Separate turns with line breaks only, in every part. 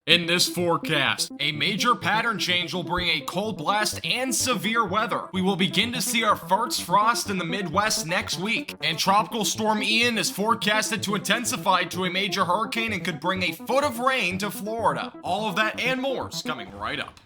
In this forecast, a major pattern change will bring a cold blast and severe weather. We will begin to see our first frost in the Midwest next week, and Tropical Storm Ian is forecasted to intensify to a major hurricane and could bring a foot of rain to Florida. All of that and more is coming right up.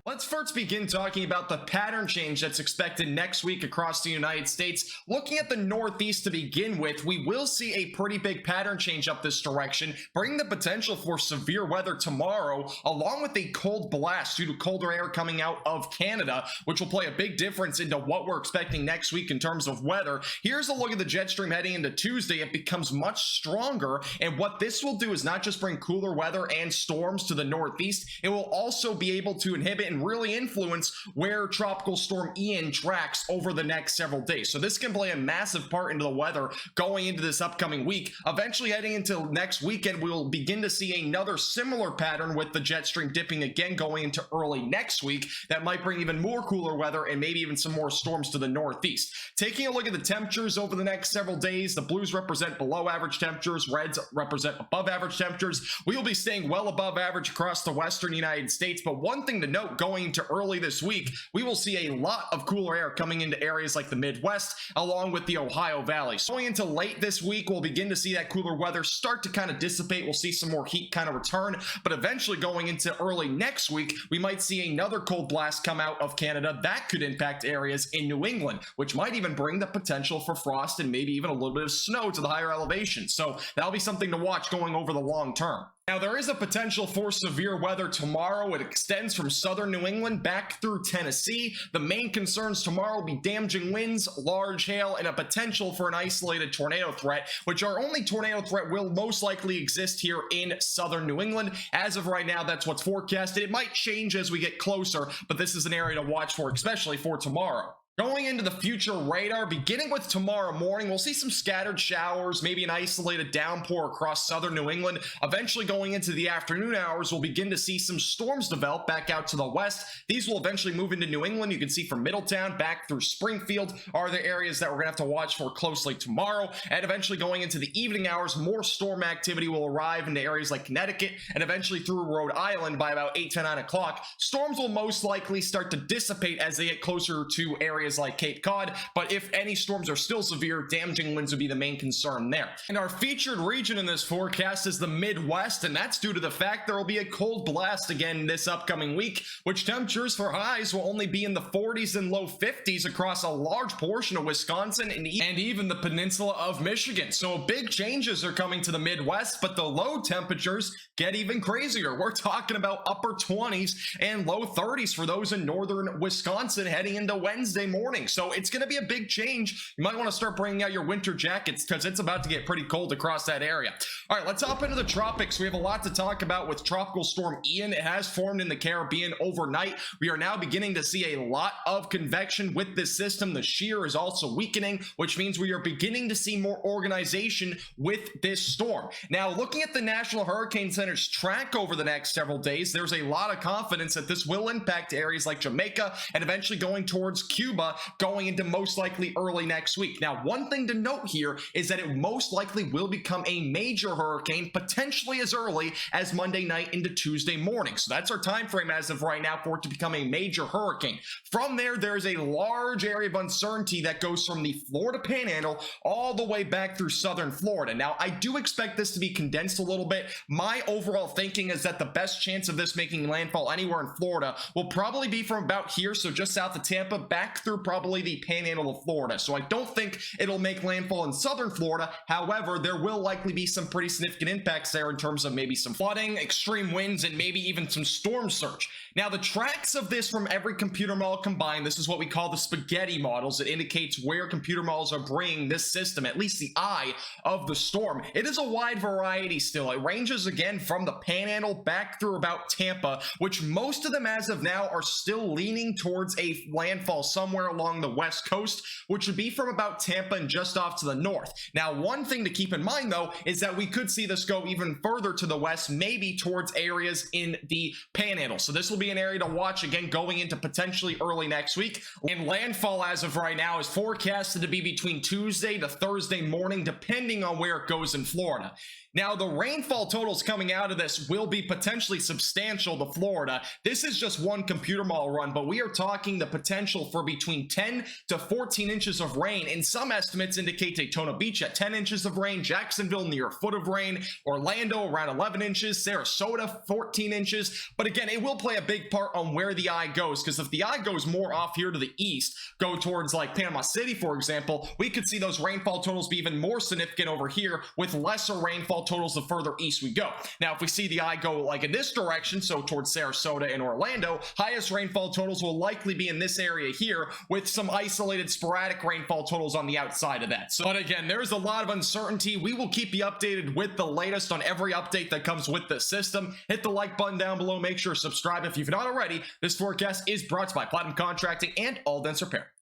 Let's first begin talking about the pattern change that's expected next week across the United States. Looking at the Northeast to begin with, we will see a pretty big pattern change up this direction, bringing the potential for severe weather tomorrow, along with a cold blast due to colder air coming out of Canada, which will play a big difference into what we're expecting next week in terms of weather. Here's a look at the jet stream heading into Tuesday. It becomes much stronger, and what this will do is not just bring cooler weather and storms to the Northeast, it will also be able to inhibit and really influence where Tropical Storm Ian tracks over the next several days. So this can play a massive part into the weather going into this upcoming week. Eventually heading into next weekend, we'll begin to see another similar pattern with the jet stream dipping again going into early next week. That might bring even more cooler weather and maybe even some more storms to the Northeast. Taking a look at the temperatures over the next several days, the blues represent below average temperatures, reds represent above average temperatures. We will be staying well above average across the western United States, but one thing to note going into early this week, we will see a lot of cooler air coming into areas like the Midwest along with the Ohio Valley. So going into late this week, we'll begin to see that cooler weather start to kind of dissipate. We'll see some more heat kind of return, but eventually going into early next week, we might see another cold blast come out of Canada that could impact areas in New England, which might even bring the potential for frost and maybe even a little bit of snow to the higher elevations. So that'll be something to watch going over the long term. Now, there is a potential for severe weather tomorrow. It extends from southern New England back through Tennessee. The main concerns tomorrow will be damaging winds, large hail, and a potential for an isolated tornado threat, which our only tornado threat will most likely exist here in southern New England. As of right now, that's what's forecasted. It might change as we get closer, but this is an area to watch for, especially for tomorrow. Going into the future radar, beginning with tomorrow morning, we'll see some scattered showers, maybe an isolated downpour across southern New England. Eventually going into the afternoon hours, we'll begin to see some storms develop back out to the west. These will eventually move into New England. You can see from Middletown back through Springfield are the areas that we're going to have to watch for closely tomorrow. And eventually going into the evening hours, more storm activity will arrive into areas like Connecticut and eventually through Rhode Island by about 8 to 9 o'clock. Storms will most likely start to dissipate as they get closer to areas like Cape Cod, but if any storms are still severe, damaging winds would be the main concern there. And our featured region in this forecast is the Midwest, and that's due to the fact there will be a cold blast again this upcoming week, which temperatures for highs will only be in the 40s and low 50s across a large portion of Wisconsin and even the peninsula of Michigan. So big changes are coming to the Midwest, but the low temperatures get even crazier. We're talking about upper 20s and low 30s for those in northern Wisconsin heading into Wednesday morning. So it's going to be a big change. You might want to start bringing out your winter jackets because it's about to get pretty cold across that area. All right, let's hop into the tropics. We have a lot to talk about with Tropical Storm Ian. It has formed in the Caribbean overnight. We are now beginning to see a lot of convection with this system. The shear is also weakening, which means we are beginning to see more organization with this storm. Now, looking at the National Hurricane Center's track over the next several days, there's a lot of confidence that this will impact areas like Jamaica and eventually going towards Cuba going into most likely early next week. Now, one thing to note here is that it most likely will become a major hurricane potentially as early as Monday night into Tuesday morning. So that's our time frame as of right now for it to become a major hurricane. From there, there's a large area of uncertainty that goes from the Florida Panhandle all the way back through southern Florida. Now, I do expect this to be condensed a little bit. My overall thinking is that the best chance of this making landfall anywhere in Florida will probably be from about here, so just south of Tampa, back through probably the panhandle of Florida. So I don't think it'll make landfall in southern Florida. However, there will likely be some pretty significant impacts there in terms of maybe some flooding, extreme winds, and maybe even some storm surge. Now, the tracks of this from every computer model combined, this is what we call the spaghetti models. It indicates where computer models are bringing this system, at least the eye of the storm. It is a wide variety still. It ranges again from the panhandle back through about Tampa, which most of them as of now are still leaning towards a landfall somewhere along the west coast, which would be from about Tampa and just off to the north. Now, one thing to keep in mind though is that we could see this go even further to the west, maybe towards areas in the panhandle. So this will be an area to watch again going into potentially early next week. And landfall as of right now is forecasted to be between Tuesday to Thursday morning, depending on where it goes in Florida. Now, the rainfall totals coming out of this will be potentially substantial to Florida. This is just one computer model run, but we are talking the potential for between 10 to 14 inches of rain, and some estimates indicate Daytona Beach at 10 inches of rain, Jacksonville near a foot of rain, Orlando around 11 inches, Sarasota 14 inches. But again, it will play a big part on where the eye goes, because if the eye goes more off here to the east, go towards like Panama City, for example, we could see those rainfall totals be even more significant over here with lesser rainfall totals the further east we go. Now, if we see the eye go like in this direction, so towards Sarasota and Orlando, highest rainfall totals will likely be in this area here with some isolated sporadic rainfall totals on the outside of that. So, but again, there's a lot of uncertainty. We will keep you updated with the latest on every update that comes with the system. Hit the like button down below. Make sure to subscribe if you've not already. This forecast is brought to you by Platinum Contracting and All Dense Repair.